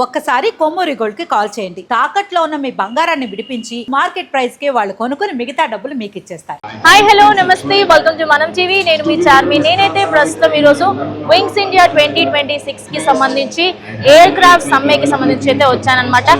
ఒక్కసారి కొమ్మూరి గోల్డ్ కి కాల్ చేయండి. తాకట్లో ఉన్న మీ బంగారాన్ని విడిపించి మార్కెట్ ప్రైస్ కి వాళ్ళు కొనుక్కుని మిగతా డబ్బులు మీకు ఇచ్చేస్తారు. హాయ్ హలో నమస్తే, వెల్కమ్ టు మనం టీవీ. నేను మీ చార్మి. నేనైతే ప్రస్తుతం ఈరోజు వింగ్స్ ఇండియా 2026 కి సంబంధించి ఎయిర్ క్రాఫ్ట్ సమ్మెకి సంబంధించి అయితే వచ్చానన్నమాట.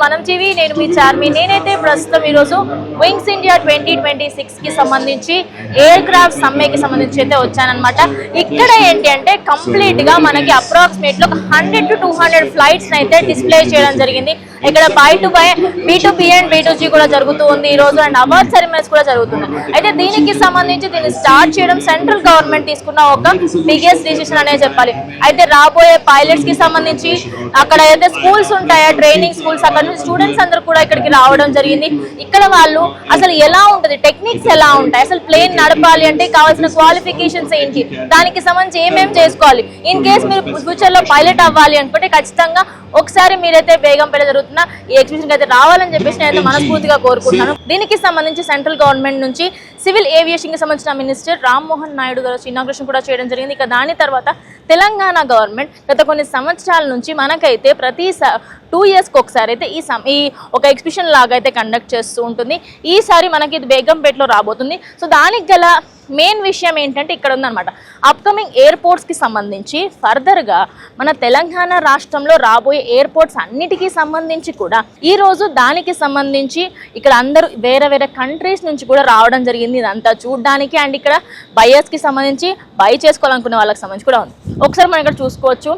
మనం టీవీ, నేను మీ చార్మి. నేనైతే ప్రస్తుతం ఈరోజు వింగ్స్ ఇండియా 2026 కి సంబంధించి ఎయిర్ క్రాఫ్ట్ సమ్మెకి సంబంధించి అయితే వచ్చానమాట. ఇక్కడ ఏంటి అంటే కంప్లీట్ గా మనకి అప్రాక్సిమేట్ లో 100 to 200 ఫ్లైట్స్ అయితే డిస్ప్లే చేయడం జరిగింది. ఇక్కడ బై B2B అండ్ B2G కూడా జరుగుతూ ఉంది ఈ రోజు, అండ్ అవార్డ్ సెరమనీస్ కూడా జరుగుతుంది. అయితే దీనికి సంబంధించి దీన్ని స్టార్ట్ చేయడం సెంట్రల్ గవర్నమెంట్ తీసుకున్న ఒక బిగ్గెస్ట్ డిసిషన్ అనే చెప్పాలి. అయితే రాబోయే పైలట్స్ కి సంబంధించి అక్కడ అయితే స్కూల్స్ ఉంటాయా, ట్రైనింగ్ స్కూల్స్, అక్కడ స్టూడెంట్స్ అందరూ కూడా ఇక్కడికి రావడం జరిగింది. ఇక్కడ వాళ్ళు అసలు ఎలా ఉంటుంది, టెక్నిక్స్ ఎలా ఉంటాయి, అసలు ప్లేన్ నడపాలి అంటే కావాల్సిన క్వాలిఫికేషన్స్ ఏంటి, దానికి సంబంధించి ఏమేమి చేసుకోవాలి, ఇన్ కేస్ మీరు ఫ్యూచర్ లో పైలట్ అవ్వాలి అనుకుంటే ఖచ్చితంగా ఒకసారి మీరైతే బేగంపేట జరుగుతున్న ఈ ఎగ్జిబిషన్ అయితే రావాలని చెప్పేసి నేనైతే మనస్ఫూర్తిగా కోరుకుంటున్నాను. దీనికి సంబంధించి సెంట్రల్ గవర్నమెంట్ నుంచి సివిల్ ఏవియేషన్ కి సంబంధించిన మినిస్టర్ రామ్మోహన్ నాయుడు గారు ఇనాగ్రేషన్ కూడా చేయడం జరిగింది. ఇక దాని తర్వాత తెలంగాణ గవర్నమెంట్ గత కొన్ని సంవత్సరాల నుంచి మనకైతే ప్రతి 2 years ఒకసారి అయితే ఈ ఒక ఎగ్జిబిషన్ లాగా అయితే కండక్ట్ చేస్తూ ఉంటుంది. ఈసారి మనకి ఇది బేగంపేటలో రాబోతుంది. సో దానికి గల మెయిన్ విషయం ఏంటంటే ఇక్కడ ఉందన్నమాట, అప్కమింగ్ ఎయిర్పోర్ట్స్కి సంబంధించి ఫర్దర్గా మన తెలంగాణ రాష్ట్రంలో రాబోయే ఎయిర్పోర్ట్స్ అన్నిటికీ సంబంధించి కూడా ఈరోజు దానికి సంబంధించి ఇక్కడ అందరూ వేరే వేరే కంట్రీస్ నుంచి కూడా రావడం జరిగింది ఇదంతా చూడడానికి. అండ్ ఇక్కడ బయర్స్కి సంబంధించి బై చేసుకోవాలనుకునే వాళ్ళకి సంబంధించి కూడా ఉంది. ఒకసారి మనం ఇక్కడ చూసుకోవచ్చు.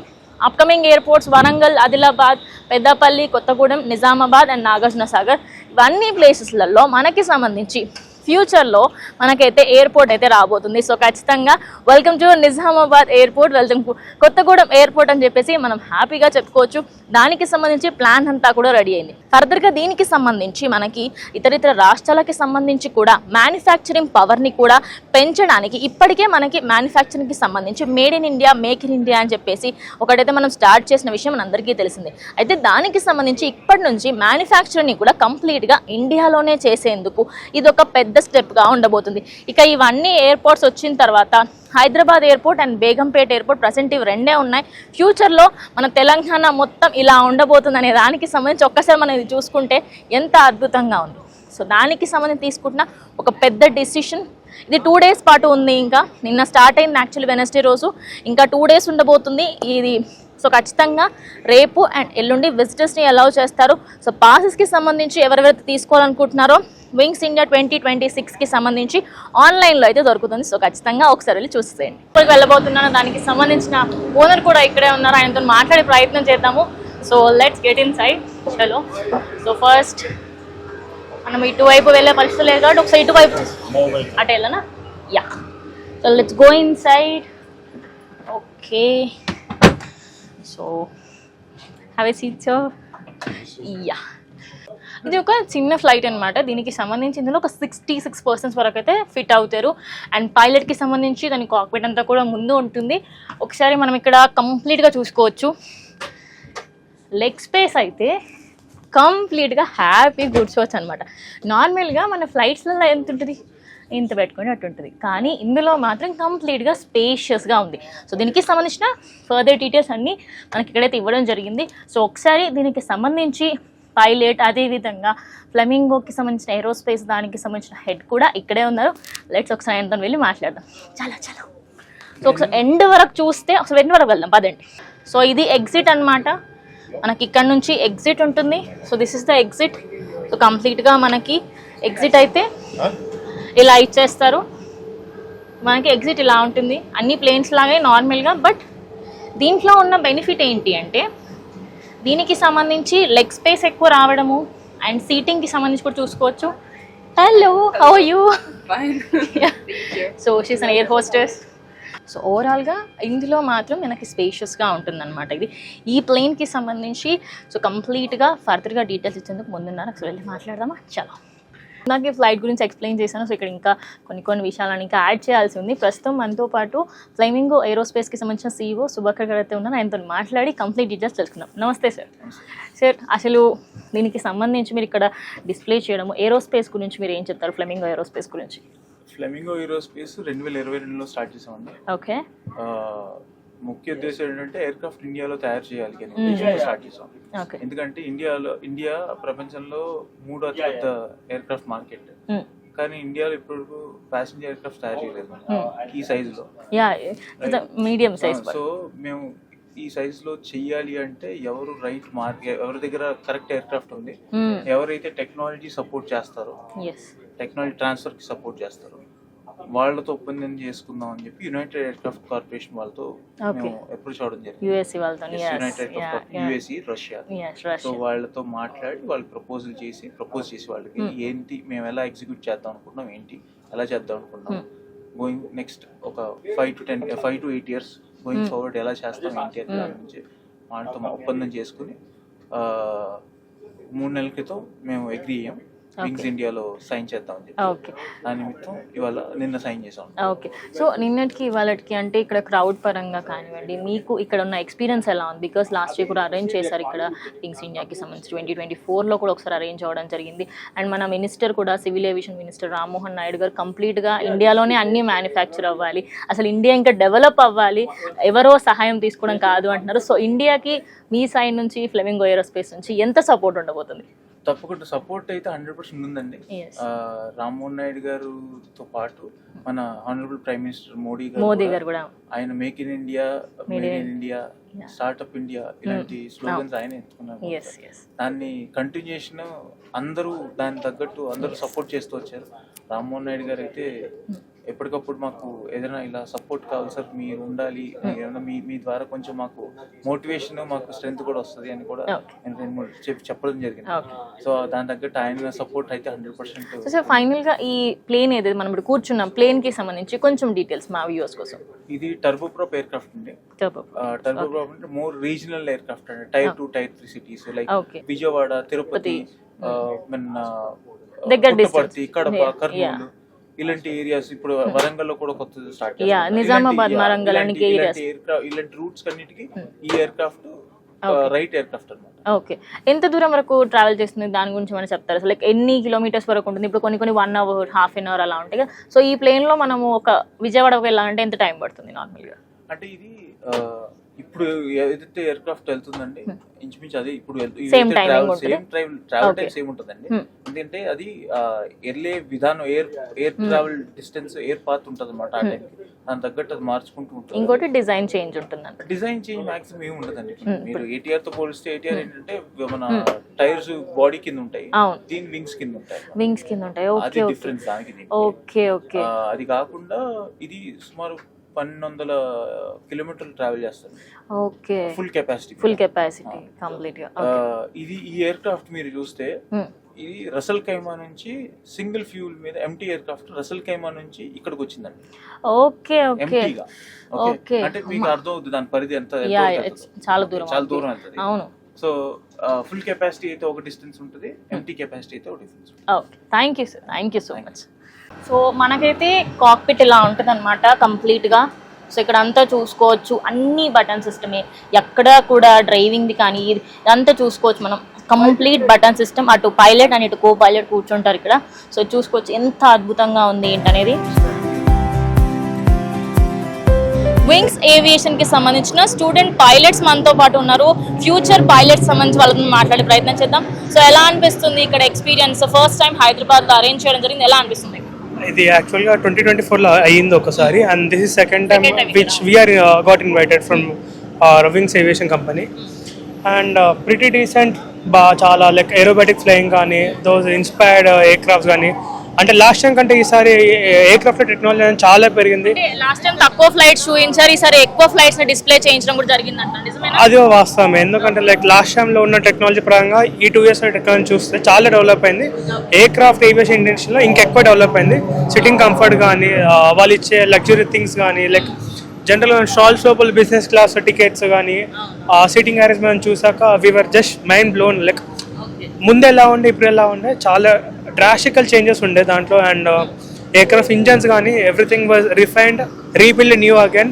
Upcoming airports Warangal, Adilabad, Peddapalli, Kothagudem, Nizamabad and Nagarjuna Sagar, ఇవన్నీ ప్లేసెస్లలో మనకి సంబంధించి ఫ్యూచర్లో మనకైతే ఎయిర్పోర్ట్ అయితే రాబోతుంది. సో ఖచ్చితంగా welcome to Nizamabad airport, welcome to Kothagudem airport అని చెప్పేసి మనం హ్యాపీగా చెప్పుకోవచ్చు. దానికి సంబంధించి ప్లాన్ అంతా కూడా రెడీ అయింది. ఫర్దర్గా దీనికి సంబంధించి మనకి ఇతర రాష్ట్రాలకి సంబంధించి కూడా మ్యానుఫ్యాక్చరింగ్ పవర్ని కూడా పెంచడానికి ఇప్పటికే మనకి మ్యానుఫ్యాక్చరింగ్కి సంబంధించి made in India, make in India అని చెప్పేసి ఒకటైతే మనం స్టార్ట్ చేసిన విషయం మనందరికీ తెలిసిందే. అయితే దానికి సంబంధించి ఇప్పటి నుంచి మ్యానుఫ్యాక్చరింగ్ని కూడా కంప్లీట్గా ఇండియాలోనే చేసేందుకు ఇది ఒక పెద్ద స్టెప్గా ఉండబోతుంది. ఇక ఇవన్నీ ఎయిర్పోర్ట్స్ వచ్చిన తర్వాత Hyderabad airport and Begumpet airport present ఇవి రెండే ఉన్నాయి. ఫ్యూచర్లో మన తెలంగాణ మొత్తం ఇలా ఉండబోతుంది అనే దానికి సంబంధించి ఒక్కసారి మనం ఇది చూసుకుంటే ఎంత అద్భుతంగా ఉంది. సో దానికి సంబంధించి తీసుకుంటున్న ఒక పెద్ద డిసిషన్ ఇది. 2 days పాటు ఉంది. ఇంకా నిన్న స్టార్ట్ అయింది యాక్చువల్లీ వెనస్డే రోజు, ఇంకా 2 days ఉండబోతుంది ఇది. సో ఖచ్చితంగా రేపు అండ్ ఎల్లుండి విజిటర్స్ని అలౌ చేస్తారు. సో పాసెస్కి సంబంధించి ఎవరెవరైతే తీసుకోవాలనుకుంటున్నారో వింగ్స్ ఇండియా 2026కి సంబంధించి ఆన్లైన్లో అయితే దొరుకుతుంది. సో ఖచ్చితంగా ఒకసారి వెళ్ళి చూసేయండి. ఇప్పటికి వెళ్ళబోతున్నాను, దానికి సంబంధించిన ఓనర్ కూడా ఇక్కడే ఉన్నారు, ఆయనతో మాట్లాడే ప్రయత్నం చేద్దాము. So let's get in side. చలో. సో ఫస్ట్ మనం ఇటువైపు వెళ్ళే పరిస్థితి లేదు కాబట్టి ఒకసారి ఇటువైపు అటు వెళ్ళనా? Yeah. So let's go inside. Okay. So have a seat sir. Yeah. ఇది ఒక చిన్న ఫ్లైట్ అనమాట. దీనికి సంబంధించి ఇందులో ఒక 66 persons వరకు అయితే ఫిట్ అవుతారు. అండ్ పైలట్కి సంబంధించి దాని కాక్పిట్ అంతా కూడా ముందు ఉంటుంది. ఒకసారి మనం ఇక్కడ కంప్లీట్గా చూసుకోవచ్చు. లెగ్ స్పేస్ అయితే కంప్లీట్గా హ్యాపీ కూర్చోవచ్చు అనమాట. నార్మల్గా మన ఫ్లైట్స్లలో ఎంత ఉంటుంది, ఇంత పెట్టుకొని అటు ఉంటుంది, కానీ ఇందులో మాత్రం కంప్లీట్గా స్పేషియస్గా ఉంది. సో దీనికి సంబంధించిన ఫర్దర్ డీటెయిల్స్ అన్నీ మనకి ఇక్కడైతే ఇవ్వడం జరిగింది. సో ఒకసారి దీనికి సంబంధించి పైలట్, అదేవిధంగా ఫ్లెమింగోకి సంబంధించిన ఏరోస్పేస్ దానికి సంబంధించిన హెడ్ కూడా ఇక్కడే ఉన్నారు. లెట్స్ ఒకసారి ఆయనతో వెళ్ళి మాట్లాడదాం. చాలా. సో ఒకసారి ఎండ్ వరకు చూస్తే, ఒకసారి ఎండ్ వరకు వెళ్దాం పదండి. సో ఇది ఎగ్జిట్ అనమాట. మనకి ఇక్కడ నుంచి ఎగ్జిట్ ఉంటుంది. So this is the exit. So కంప్లీట్గా మనకి ఎగ్జిట్ అయితే ఇలా ఇచ్చేస్తారు. మనకి ఎగ్జిట్ ఇలా ఉంటుంది, అన్ని ప్లేన్స్ లాగే నార్మల్గా. బట్ దీంట్లో ఉన్న బెనిఫిట్ ఏంటి అంటే దీనికి సంబంధించి లెగ్ స్పేస్ ఎక్కువ రావడము అండ్ సీటింగ్కి సంబంధించి కూడా చూసుకోవచ్చు. Hello, how are you? Fine. So she's an air hostess. So ఓవరాల్గా ఇందులో మాత్రం మనకి స్పేషియస్గా ఉంటుందన్నమాట. ఇది ఈ ప్లేన్కి సంబంధించి సో కంప్లీట్గా ఫర్దర్గా డీటెయిల్స్ ఇచ్చేందుకు ముందున్నారు. అసలు వెళ్ళి మాట్లాడదామా? చాలా నాకు ఫ్లైట్ గురించి ఎక్స్ప్లెయిన్ చేశాను. సో ఇక్కడ ఇంకా కొన్ని విషయాలను ఇంకా యాడ్ చేయాల్సి ఉంది. ప్రస్తుతం మనతో పాటు ఫ్లైమింగో ఏరోస్పేస్కి సంబంధించిన CEO సుభాకర్ గారు అయితే ఉన్నారు. ఆయనతో మాట్లాడి కంప్లీట్ డీటెయిల్స్ తెలుసుకుందాం. నమస్తే సార్. సార్, అసలు దీనికి సంబంధించి మీరు ఇక్కడ డిస్ప్లే చేయడము ఏరోస్పేస్ గురించి మీరు ఏం చెప్తారు? ఫ్లైమింగో ఏరోస్పేస్ గురించి. ఫ్లెమింగో ఏరోస్పేస్ 2022లో స్టార్ట్ చేసామండి. ఓకే. ముఖ్య ఉద్దేశం ఏంటంటే ఎయిర్క్రాఫ్ట్ ఇండియాలో తయారు చేయాలి అని ఉద్దేశంతో స్టార్ట్ చేసాం. ఎందుకంటే ఇండియా ప్రపంచంలో 3వ అతిపెద్ద ఎయిర్క్రాఫ్ట్ మార్కెట్. కానీ ఇండియాలో ఇప్పుడు ప్యాసింజర్ ఎయిర్క్రాఫ్ట్ తయారు చేయలేదు ఈ సైజ్ లో. Medium size. సో మేము ఈ సైజ్ లో చెయ్యాలి అంటే ఎవరు రైట్ మార్కెట్, ఎవరి దగ్గర కరెక్ట్ ఎయిర్క్రాఫ్ట్ ఉంది, ఎవరైతే టెక్నాలజీ సపోర్ట్ చేస్తారో, టెక్నాలజీ ట్రాన్స్ఫర్ కి సపోర్ట్ చేస్తారో వాళ్ళతో ఒప్పందం చేసుకుందాం అని చెప్పి యునైటెడ్ ఎయిర్క్రాఫ్ట్ కార్పొరేషన్ వాళ్ళతో మేము అప్రోచ్ అవడం జరిగింది. USA, Russia. సో వాళ్ళతో మాట్లాడి వాళ్ళు ప్రపోజ్ చేసి వాళ్ళకి ఏంటి మేము ఎలా ఎగ్జిక్యూట్ చేద్దాం అనుకుంటున్నాం, ఏంటి ఎలా చేద్దాం అనుకుంటున్నాం, గోయింగ్ నెక్స్ట్ ఒక 5 to 8 years గోయింగ్ ఫార్వర్డ్ ఎలా చేస్తాం ఏంటి అని దాని నుంచి వాళ్ళతో ఒప్పందం చేసుకుని 3 నెలల క్రితం మేము అగ్రీ అయ్యాం వింగ్స్ ఇండియాలో సైన్ చేద్దాం అని చెప్పి. దాని నిమిత్తం ఇవాళ నిన్న సైన్ చేసాం. ఓకే. సో నిన్నటికి ఇవాళకి అంటే ఇక్కడ క్రౌడ్ పరంగా కానివ్వండి, మీకు ఇక్కడ ఉన్న ఎక్స్పీరియన్స్ ఎలా ఉంది? బికాస్ లాస్ట్ ఇయర్ కూడా అరేంజ్ చేశారు ఇక్కడ వింగ్స్ ఇండియాకి సంబంధించి 2024లో కూడా ఒకసారి అరేంజ్ అవ్వడం జరిగింది. అండ్ మన మినిస్టర్ కూడా civil aviation minister Rammohan Naidu గారు కంప్లీట్గా ఇండియాలోనే అన్ని మ్యానుఫ్యాక్చర్ అవ్వాలి, అసలు ఇండియా ఇంకా డెవలప్ అవ్వాలి, ఎవరో సహాయం తీసుకోవడం కాదు అంటున్నారు. సో ఇండియాకి మీ సైడ్ నుంచి ఫ్లెమింగో ఏరోస్పేస్ నుంచి ఎంత సపోర్ట్ ఉండబోతుంది? తప్పకుండా సపోర్ట్ అయితే 100% ఉందండి. రామ్మోహన్ నాయుడు గారితో పాటు మన ఆనరబుల్ ప్రైమ్ మినిస్టర్ మోడీ గారు కూడా ఆయన make in India, made in India, startup India ఇలాంటి స్లోగన్స్ ఆయన ఎత్తుకున్నారు. దాన్ని కంటిన్యూషన్ అందరూ దాని తగ్గట్టు అందరూ సపోర్ట్ చేస్తూ వచ్చారు. రామ్మోహన్ నాయుడు గారు అయితే ఎప్పటికప్పుడు మాకు ఏదైనా ఇలా సపోర్ట్ కావాలి సార్, మీరు ఉండాలి, మీ ద్వారా కొంచెం మాకు మోటివేషన్, మాకు స్ట్రెంత్ కూడా వస్తుంది అని కూడా నేను చెప్పడం జరిగింది. సో దాని తగ్గట్టు ఆయన సపోర్ట్ అయితే 100%. సో ఫైనల్ గా ఈ ప్లేన్ ఏదైతే మనం ఇప్పుడు కూర్చున్నాం, ప్లేన్ కి సంబంధించి కొంచెం డీటెయిల్స్ మా వ్యూవర్స్ కోసం. ఇది టర్బోప్రాప్ ఎయిర్క్రాఫ్ట్ అండి. టర్బోప్రాప్ అంటే మోర్ రీజనల్ ఎయిర్క్రాఫ్ట్ అండి. Tier 2, Tier 3 cities like Vijayawada, Tirupati, Puttaparthi, Kadapa, Kurnool ఇలాంటి ఏరియాస్, ఇప్పుడు వరంగల్ లో కూడా కొత్త స్టార్ట్ నిజామాబాద్, ఇలాంటి రూట్స్ అన్నిటికీ ఈ ఎయిర్క్రాఫ్ట్ రైట్ ఎయిర్క్రాఫ్ట్ అన్నమాట. ఓకే. ఎంత దూరం వరకు ట్రావెల్ చేస్తుంది దాని గురించి మనం చెప్తారు? అసలు లైక్ ఎన్ని కిలోమీటర్స్ వరకు ఉంటుంది? ఇప్పుడు కొన్ని 1 hour, ½ an hour అలా ఉంటాయి కదా. సో ఈ ప్లేన్ లో మనము ఒక విజయవాడకు వెళ్ళాలంటే ఎంత టైం పడుతుంది నార్మల్ గా? అంటే ఇది ఇప్పుడు ఏదైతే ఎయిర్క్రాఫ్ట్ వెళ్తుందండి ఇంచుమించు అది ఇప్పుడు ట్రావెల్ టైం సేమ్ ఉంటుందండి. ఎందుకంటే అది ఎర్లే విధానం air travel distance, air path ఉంటుంది అనమాట. ఆ టైంకి దాని తగ్గట్టు అది మార్చుకుంటూ ఉంటుంది. ఇంకోటి డిజైన్ చేంజ్ ఉంటుంది. డిజైన్ చేంజ్ మాక్సిమం ఏమి ఉండదండి. మీరు ATR తో పోలిస్తే ATR ఏంటంటే మన టైర్స్ బాడీ కింద ఉంటాయి, దీని వింగ్స్ కింద ఉంటాయి. అది డిఫరెన్స్ దానికి. అది కాకుండా ఇది సుమారు 1200 కిలోమీటర్లు ట్రావెల్ చేస్తారు. ఓకే. ఫుల్ కెపాసిటీ కంప్లీట్ గా. ఇది ఈ ఎయిర్క్రాఫ్ట్ మీరు చూస్తే ఇది రసల్ ఖైమా నుంచి సింగిల్ ఫ్యూల్ మీద ఎంటీ ఎయిర్క్రాఫ్ట్ రసల్ ఖైమా నుంచి ఇక్కడికి వచ్చిందండి. ఎంటీగా. అంటే మీకు అర్థం అవుతుంది దాని పరిధి ఎంత, చాలా దూరం వెళ్తుంది. అవును. సో ఫుల్ కెపాసిటీ అయితే ఒక డిస్టెన్స్ ఉంటుంది, ఎంటీ కెపాసిటీ అయితే ఒక డిస్టెన్స్ ఉంటుంది. Okay. Thank you so much. So మనకైతే కాక్పిట్ ఇలా ఉంటుంది అనమాట కంప్లీట్గా. సో ఇక్కడ అంతా చూసుకోవచ్చు, అన్ని బటన్ సిస్టమే, ఎక్కడ కూడా డ్రైవింగ్ది కానీ ఇదంతా చూసుకోవచ్చు మనం. కంప్లీట్ బటన్ సిస్టమ్, అటు పైలట్ అని ఇటు కో పైలట్ కూర్చుంటారు ఇక్కడ. సో చూసుకోవచ్చు ఎంత అద్భుతంగా ఉంది ఏంటనేది. వింగ్స్ ఏవియేషన్ కి సంబంధించిన స్టూడెంట్ పైలట్స్ మనతో పాటు ఉన్నారు. ఫ్యూచర్ పైలట్స్ సంబంధించి వాళ్ళతో మాట్లాడే ప్రయత్నం చేద్దాం. సో ఎలా అనిపిస్తుంది ఇక్కడ ఎక్స్పీరియన్స్? ఫస్ట్ టైం హైదరాబాద్ లో అరేంజ్ చేయడం జరిగింది, ఎలా అనిపిస్తుంది? ఇది యాక్చువల్గా 2024లో అయ్యింది ఒకసారి, and this is second time which we are got invited from Wings aviation company. And pretty decent, చాలా లైక్ ఏరోబాటిక్ ఫ్లయింగ్ కానీ, దోస్ ఇన్స్పైర్డ్ ఎయిర్ క్రాఫ్ట్స్ కానీ అంటే లాస్ట్ టైం కంటే ఈసారి ఎయిర్క్రాఫ్ట్ టెక్నాలజీ అనేది చాలా పెరిగింది. లాస్ట్ టైం తక్కువ ఫ్లైట్స్ చూపించారు, ఈసారి ఎక్కువ ఫ్లైట్స్ ని డిస్ప్లే చేయించడం కూడా జరిగిందంట, నిజమేనా? అది వాస్తవమే. ఎందుకంటే లైక్ లాస్ట్ టైంలో ఉన్న టెక్నాలజీ పరంగా ఈ 2 years టెక్నాలజీ చూస్తే చాలా డెవలప్ అయింది. ఎయిర్క్రాఫ్ట్ ఏవియేషన్ ఇండస్ట్రీలో ఇంకెక్కువ డెవలప్ అయింది. సిట్టింగ్ కంఫర్ట్ కానీ, వాళ్ళు ఇచ్చే లగ్జరీ థింగ్స్ కానీ, లైక్ జనరల్ స్టాల్స్ లోపల బిజినెస్ క్లాస్ టికెట్స్ కానీ, సిట్టింగ్ అరేంజ్మెంట్ చూసాక we are just mind blown. Like ముందు ఎలా ఉండే ఇప్పుడు ఎలా ఉండే చాలా డ్రాస్టికల్ చేంజెస్ ఉండే దాంట్లో. అండ్ ఎయిర్క్రాఫ్ట్ ఇంజన్స్ కానీ everything was refined, rebuild new again.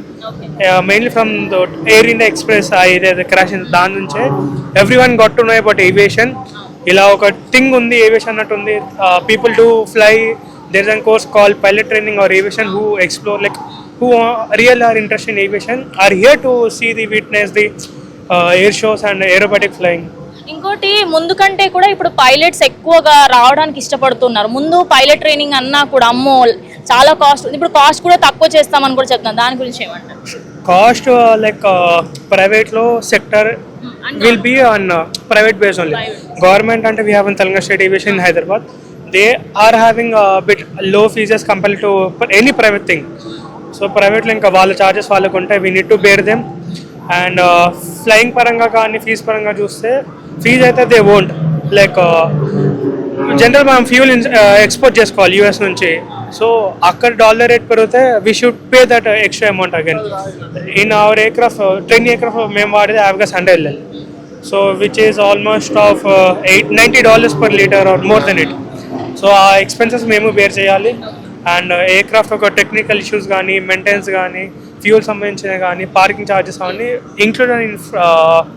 Mainly from the Air India Express ఏదైతే క్రాష్ దాని నుంచే everyone got to know about aviation. ఇలా ఒక థింగ్ ఉంది ఏవియేషన్ అన్నట్టు ఉంది. People to fly, there is an course call pilot training or aviation who explore like who real are interested in aviation are here to see the witness the air shows and aerobatic flying. ఇంకోటి ముందు కంటే కూడా ఇప్పుడు pilots ఎక్కువగా రావడానికి ఇష్టపడుతున్నారు. ముందు pilot training అన్నా కూడా అమ్మో చాలా కాస్ట్, ఇప్పుడు కాస్ట్ కూడా తక్కువ చేస్తామని కూడా చెప్తున్నారు. దాని గురించి ఏమంటారు? కాస్ట్ లైక్ ప్రైవేట్ లో sector will be on private base only. Government అంటే we have in Telangana State Aviation in Hyderabad, they are having a bit low fees as compared to any private thing. So ప్రైవేట్లో ఇంకా వాళ్ళ charges వాళ్ళకు ఉంటాయి, we need to bear them. And flying పరంగా కానీ fees పరంగా చూస్తే fees అయితే దే వోంట్ లైక్ జనరల్ మనం ఫ్యూల్ ఎక్స్పోర్ట్ చేసుకోవాలి యూఎస్ నుంచి. సో అక్కడ డాలర్ రేట్ పెరిగితే we should pay that extra amount again. In our aircraft train aircraft మేము వాడేది average 100 so which is almost of $90 per liter or more than it. So ఆ expenses మేము bear చేయాలి. And aircraft ఒక technical issues కానీ, maintenance కానీ, fuel సంబంధించినవి కానీ, పార్కింగ్ ఛార్జెస్ కానీ ఇంక్లూడెడ్ ఇన్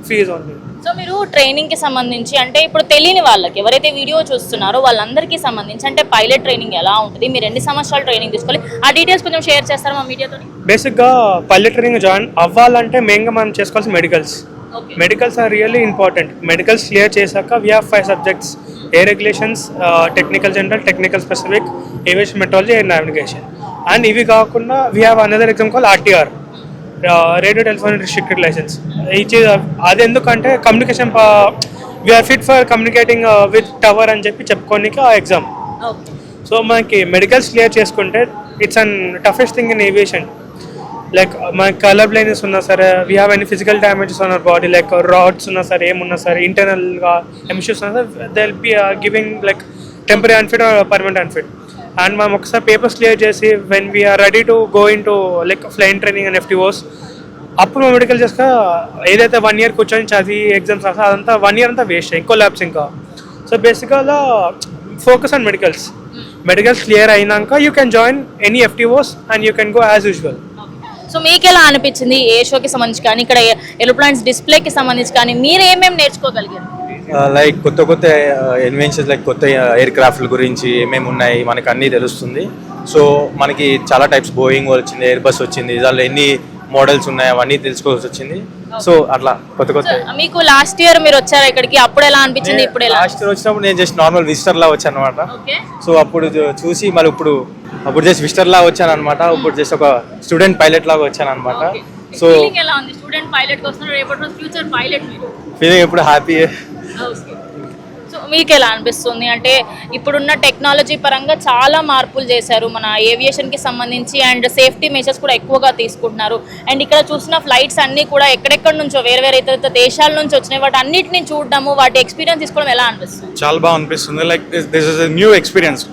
ఫీజ్ ఉంది. సో మీరు ట్రైనింగ్ కి సంబంధించి అంటే ఇప్పుడు తెలియని వాళ్ళకి ఎవరైతే వీడియో చూస్తున్నారో వాళ్ళందరికీ సంబంధించి అంటే పైలట్ ట్రైనింగ్ ఎలా ఉంటుంది, మీరు ఎన్ని సంవత్సరాలు ట్రైనింగ్ తీసుకోవాలి, ఆ డీటెయిల్స్ కొంచెం షేర్ చేస్తారు మా మీడియాతో? బేసిక్గా పైలట్ ట్రైనింగ్ జాయిన్ అవ్వాలంటే మెయిన్గా మనం చేసుకోవాల్సిన medicals. Medicals are really important. Medicals clear చేశాక we have 5 subjects: air regulations, technical general, technical specific, aviation meteorology, air navigation. And ఇవి కాకుండా we have another exam call RTR, radio telephone restricted licence. అది ఎందుకంటే communication we are fit for communicating with tower అని చెప్పి చెప్పుకోనికి ఆ exam. So మనకి medicals clear చేసుకుంటే it's an toughest thing in aviation. Like మనకి కలర్ బ్లైండ్నెస్ ఉన్నా సరే, we have any physical damages on our body like rods ఉన్నా సరే, ఏమున్నా సరే, ఇంటర్నల్గా ఎమిషన్స్ ఉన్నా సరే, they will be giving like temporary unfit or permanent unfit. And మనం ఒకసారి పేపర్స్ క్లియర్ చేసి when we are ready to go into like flying training and FTOs అప్పుడు మనం మెడికల్ చేస్తా ఏదైతే 1 year కూర్చొని చదివి ఎగ్జామ్స్ రాస్తా అదంతా 1 year అంతా వేస్ట్, ఇంకో ల్యాబ్స్ ఇంకా. సో బేసిక్గా focus on medicals. Medicals clear అయినాక you can join any FTOs and you can go as usual. So మీకు ఎలా అనిపించింది ఏ షోకి సంబంధించి కానీ ఇక్కడ ఏరోప్లేన్స్ డిస్ప్లేకి సంబంధించి కానీ మీరు ఏమేమి నేర్చుకోగలిగారు? లైక్ కొత్త ఇన్వెన్షన్స్, లైక్ కొత్త ఎయిర్ క్రాఫ్ట్ల గురించి ఏమేమి ఉన్నాయి మనకు అన్నీ తెలుస్తుంది. సో మనకి చాలా టైప్స్, బోయింగ్ వచ్చింది, ఎయిర్ బస్ వచ్చింది, దానిలో ఎన్ని మోడల్స్ ఉన్నాయి అవన్నీ తెలుసుకోవాల్సి వచ్చింది. సో అట్లా కొత్త మీకు లాస్ట్ ఇయర్ మీరు వచ్చారు ఇక్కడికి, అప్పుడు ఎలా అనిపించింది? ఇప్పుడు లాస్ట్ ఇయర్ వచ్చినప్పుడు నేను జస్ట్ నార్మల్ విజిటర్ లా వచ్చాను అనమాట. సో అప్పుడు చూసి మళ్ళీ అప్పుడు జస్ట్ విజిటర్ లా వచ్చాను అనమాట. ఇప్పుడు జస్ట్ ఒక స్టూడెంట్ పైలట్ లాగా వచ్చాను అనమాట. So student pilot future pilot feeling ఎప్పుడు హ్యాపీ. సో మీకు ఎలా అనిపిస్తుంది? అంటే ఇప్పుడున్న టెక్నాలజీ పరంగా చాలా మార్పులు చేశారు మన ఏవియేషన్కి సంబంధించి, అండ్ సేఫ్టీ మెజర్స్ కూడా ఎక్కువగా తీసుకుంటున్నారు. అండ్ ఇక్కడ చూసిన ఫ్లైట్స్ అన్నీ కూడా ఎక్కడెక్కడి నుంచో వేరే ఇతర దేశాల నుంచి వచ్చినాయి, వాటి అన్నిటిని చూడడము, వాటి ఎక్స్పీరియన్స్ తీసుకోవడం ఎలా అనిపిస్తుంది? చాలా బాగా అనిపిస్తుంది. Like this is a new experience.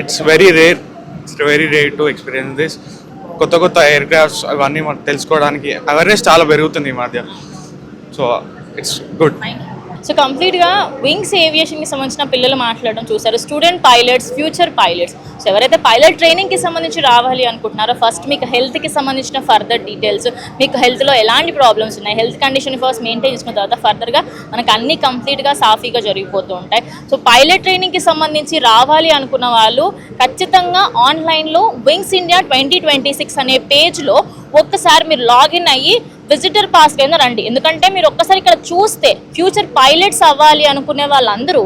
It's very rare to experience this. కొత్త ఎయిర్ క్రాఫ్ట్స్ అవన్నీ మనం తెలుసుకోవడానికి అవేర్నెస్ చాలా పెరుగుతుంది ఈ మధ్య. So it's good. సో కంప్లీట్గా వింగ్స్ ఏవియేషన్కి సంబంధించిన పిల్లలు మాట్లాడడం చూసారు. Student pilots, future pilots. So ఎవరైతే పైలట్ ట్రైనింగ్కి సంబంధించి రావాలి అనుకుంటున్నారో ఫస్ట్ మీకు హెల్త్కి సంబంధించిన ఫర్దర్ డీటెయిల్స్, మీకు హెల్త్లో ఎలాంటి ప్రాబ్లమ్స్ ఉన్నాయి, హెల్త్ కండిషన్ ఫస్ట్ మెయింటైన్ చేసుకున్న తర్వాత ఫర్దర్గా మనకు అన్నీ కంప్లీట్గా సాఫీగా జరిగిపోతూ ఉంటాయి. సో పైలట్ ట్రైనింగ్కి సంబంధించి రావాలి అనుకున్న వాళ్ళు ఖచ్చితంగా ఆన్లైన్లో వింగ్స్ ఇండియా 2026 అనే పేజ్లో ఒక్కసారి మీరు లాగిన్ అయ్యి విజిటర్ పాస్ కింద రండి. ఎందుకంటే మీరు ఒక్కసారి ఇక్కడ చూస్తే ఫ్యూచర్ పైలట్స్ అవ్వాలి అనుకునే వాళ్ళందరూ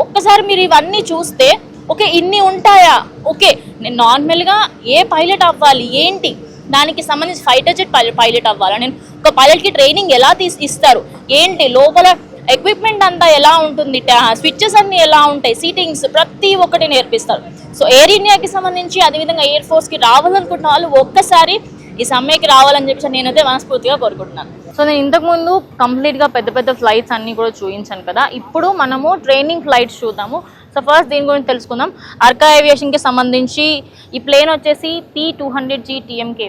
ఒక్కసారి మీరు ఇవన్నీ చూస్తే ఓకే ఇన్ని ఉంటాయా, ఓకే నేను నార్మల్గా ఏ పైలట్ అవ్వాలి ఏంటి, దానికి సంబంధించి ఫైటర్ జెట్ పైలట్ అవ్వాలి, నేను ఒక పైలట్కి ట్రైనింగ్ ఎలా ఇస్తారు ఏంటి, లోపల ఎక్విప్మెంట్ అంతా ఎలా ఉంటుంది, స్విచ్చెస్ అన్ని ఎలా ఉంటాయి, సీటింగ్స్ ప్రతి ఒక్కటి నేర్పిస్తారు. సో ఎయిర్ ఇండియాకి సంబంధించి అదేవిధంగా ఎయిర్ ఫోర్స్కి రావాలనుకుంటున్న వాళ్ళు ఒక్కసారి ఈ సమ్మెకి రావాలని చెప్పి నేనైతే మనస్ఫూర్తిగా కోరుకుంటున్నాను. సో నేను ఇంతకుముందు కంప్లీట్గా పెద్ద పెద్ద ఫ్లైట్స్ అన్నీ కూడా చూపించాను కదా, ఇప్పుడు మనము ట్రైనింగ్ ఫ్లైట్స్ చూద్దాము. సో ఫస్ట్ దీని గురించి తెలుసుకుందాం. అర్కా ఏవియేషన్కి సంబంధించి ఈ ప్లేన్ వచ్చేసి P200G TMK.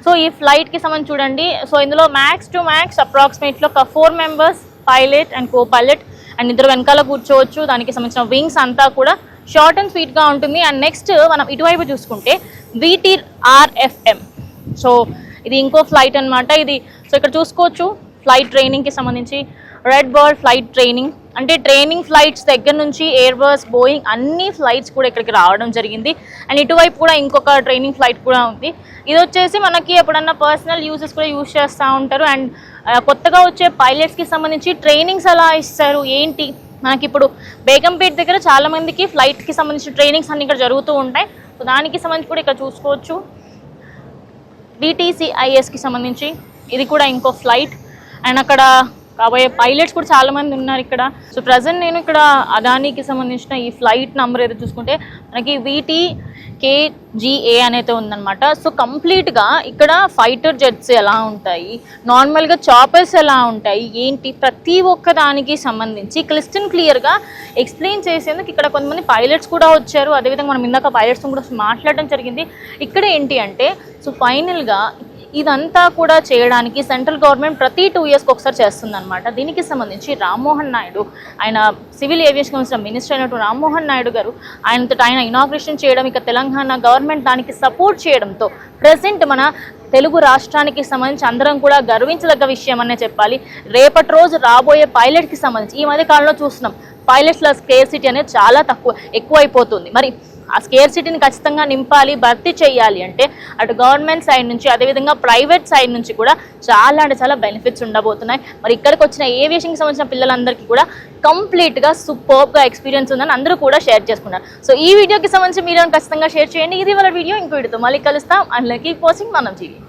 సో ఈ ఫ్లైట్కి సంబంధించి చూడండి, సో ఇందులో మ్యాక్స్ టు మ్యాక్స్ అప్రాక్సిమేట్లీ ఒక 4 members, pilot and co pilot and ఇద్దరు వెనకాల కూర్చోవచ్చు. దానికి సంబంధించిన వింగ్స్ అంతా కూడా షార్ట్ అండ్ స్వీట్గా ఉంటుంది. అండ్ నెక్స్ట్ మనం ఇటువైపు చూసుకుంటే VTRFM. సో ఇది ఇంకో ఫ్లైట్ అనమాట ఇది. సో ఇక్కడ చూసుకోవచ్చు ఫ్లైట్ ట్రైనింగ్కి సంబంధించి రెడ్ బర్డ్ ఫ్లైట్ ట్రైనింగ్, అంటే ట్రైనింగ్ ఫ్లైట్స్ దగ్గర నుంచి ఎయిర్ బస్, బోయింగ్ అన్ని ఫ్లైట్స్ కూడా ఇక్కడికి రావడం జరిగింది. అండ్ ఇటువైపు కూడా ఇంకొక ట్రైనింగ్ ఫ్లైట్ కూడా ఉంది. ఇది వచ్చేసి మనకి ఎప్పుడన్నా పర్సనల్ యూజెస్ కూడా యూజ్ చేస్తూ ఉంటారు. అండ్ కొత్తగా వచ్చే పైలట్స్కి సంబంధించి ట్రైనింగ్స్ ఎలా ఇస్తారు ఏంటి, మనకి ఇప్పుడు బేగంపేట దగ్గర చాలా మందికి ఫ్లైట్కి సంబంధించిన ట్రైనింగ్స్ అన్ని ఇక్కడ జరుగుతూ ఉంటాయి. సో దానికి సంబంధించి కూడా ఇక్కడ చూసుకోవచ్చు. DTCISకి సంబంధించి ఇది కూడా ఇంకో ఫ్లైట్. అండ్ అక్కడ కాబోయే పైలట్స్ కూడా చాలా మంది ఉన్నారు ఇక్కడ. సో ప్రజెంట్ నేను ఇక్కడ అదానికి సంబంధించిన ఈ ఫ్లైట్ నెంబర్ ఏదో చూసుకుంటే మనకి VTKGA అనేది ఉందన్నమాట. సో కంప్లీట్గా ఇక్కడ ఫైటర్ జెట్స్ ఎలా ఉంటాయి, నార్మల్గా చాపర్స్ ఎలా ఉంటాయి ఏంటి, ప్రతి ఒక్క దానికి సంబంధించి క్లియర్గా ఎక్స్ప్లెయిన్ చేసేందుకు ఇక్కడ కొంతమంది పైలట్స్ కూడా వచ్చారు. అదేవిధంగా మనం ఇందాక పైలట్స్ కూడా మాట్లాడడం జరిగింది. ఇక్కడ ఏంటి అంటే సో ఫైనల్గా ఇదంతా కూడా చేయడానికి సెంట్రల్ గవర్నమెంట్ ప్రతి 2 ఇయర్స్కి ఒకసారి చేస్తుందన్నమాట. దీనికి సంబంధించి రామ్మోహన్ నాయుడు, ఆయన సివిల్ ఏవియేషన్ సంబంధించిన మినిస్టర్ అయినటువంటి రామ్మోహన్ నాయుడు గారు ఆయన ఇనాగ్రేషన్ చేయడం, ఇక తెలంగాణ గవర్నమెంట్ దానికి సపోర్ట్ చేయడంతో ప్రెసెంట్ మన తెలుగు రాష్ట్రానికి సంబంధించి అందరం కూడా గర్వించదగ్గ విషయం అనే చెప్పాలి. రేపటి రోజు రాబోయే పైలట్కి సంబంధించి ఈ మధ్య కాలంలో చూస్తున్నాం పైలట్స్ల స్కేర్సిటీ అనేది చాలా ఎక్కువైపోతుంది. మరి ఆ స్కేర్సిటీని ఖచ్చితంగా నింపాలి, భర్తీ చేయాలి అంటే అటు గవర్నమెంట్ సైడ్ నుంచి అదేవిధంగా ప్రైవేట్ సైడ్ నుంచి కూడా చాలా అంటే చాలా బెనిఫిట్స్ ఉండబోతున్నాయి. మరి ఇక్కడికి వచ్చిన ఏవియేషన్కి సంబంధించిన పిల్లలందరికీ కూడా కంప్లీట్గా సూపర్గా ఎక్స్పీరియన్స్ ఉందని అందరూ కూడా షేర్ చేసుకున్నారు. సో ఈ వీడియోకి సంబంధించి మీరు ఖచ్చితంగా షేర్ చేయండి. ఇది వాళ్ళ వీడియో, ఇంకో వీడియోతో మళ్ళీ కలుస్తాం. అండ్ కీప్ వాచింగ్ మనం టీవీ.